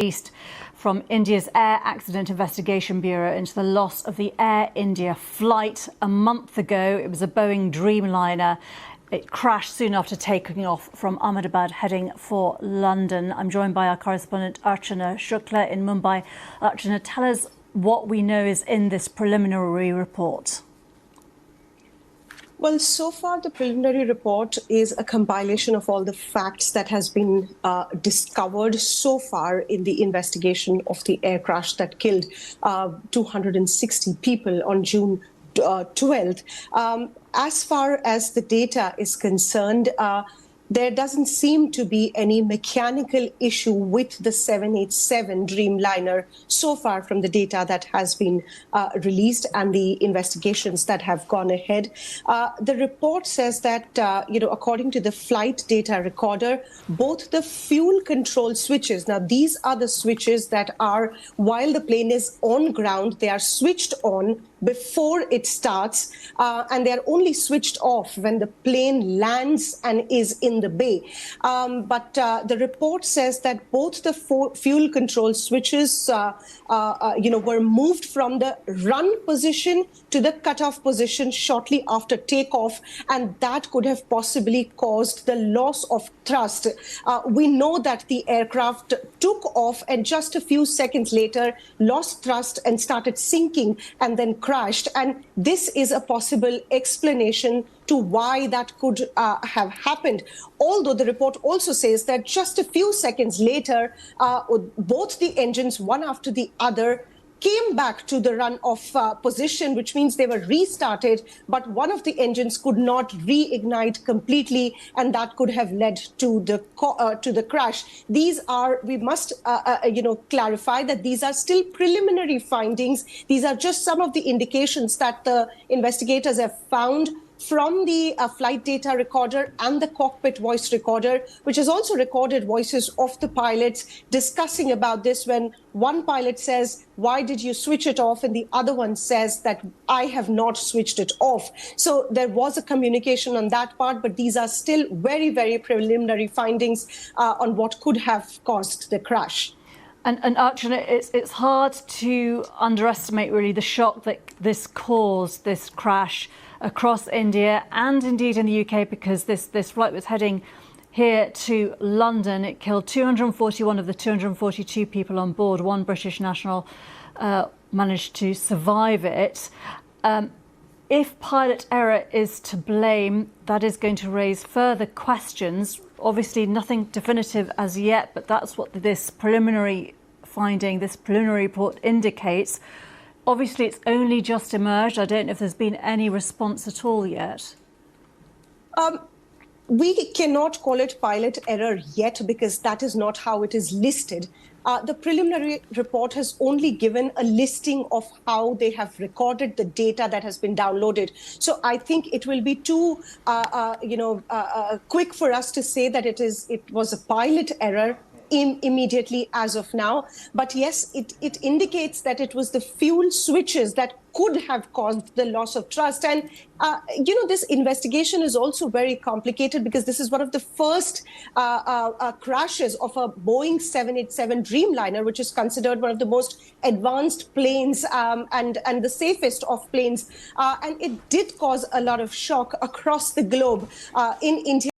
East from India's Air Accident Investigation Bureau into the loss of the Air India flight a month ago. It was a Boeing Dreamliner. It crashed soon after taking off from Ahmedabad, heading for London. I'm joined by our correspondent Archana Shukla in Mumbai. Archana, tell us what we know is in this preliminary report. Well, so far, the preliminary report is a compilation of all the facts that has been discovered so far in the investigation of the air crash that killed 260 people on June 12th. As far as the data is concerned, there doesn't seem to be any mechanical issue with the 787 Dreamliner so far from the data that has been released and the investigations that have gone ahead. The report says that, according to the flight data recorder, both the fuel control switches, now these are the switches that are, while the plane is on ground, they are switched on before it starts, and they are only switched off when the plane lands and is in the bay. But the report says that both the fuel control switches, were moved from the run position to the cutoff position shortly after takeoff, and that could have possibly caused the loss of thrust. We know that the aircraft took off and just a few seconds later lost thrust and started sinking and then crashed. And this is a possible explanation to why that could have happened. Although the report also says that just a few seconds later, both the engines, one after the other, came back to the run-off position, which means they were restarted, but one of the engines could not reignite completely, and that could have led to the crash. These are, we must clarify that these are still preliminary findings. These are just some of the indications that the investigators have found from the flight data recorder and the cockpit voice recorder, which has also recorded voices of the pilots discussing about this, when one pilot says, "Why did you switch it off?" and the other one says that "I have not switched it off." So there was a communication on that part, but these are still very, very preliminary findings on what could have caused the crash. And Archana, it's hard to underestimate really the shock that this caused, this crash across India and indeed in the UK, because this flight was heading here to London. It killed 241 of the 242 people on board. One British national managed to survive it. If pilot error is to blame, that is going to raise further questions. Obviously nothing definitive as yet, but that's what this preliminary finding, this preliminary report indicates. Obviously, it's only just emerged. I don't know if there's been any response at all yet. We cannot call it pilot error yet because that is not how it is listed. The preliminary report has only given a listing of how they have recorded the data that has been downloaded. So I think it will be too, quick for us to say that it was a pilot error immediately as of now. But yes, it indicates that it was the fuel switches that could have caused the loss of trust. And, this investigation is also very complicated because this is one of the first crashes of a Boeing 787 Dreamliner, which is considered one of the most advanced planes and the safest of planes. And it did cause a lot of shock across the globe in India.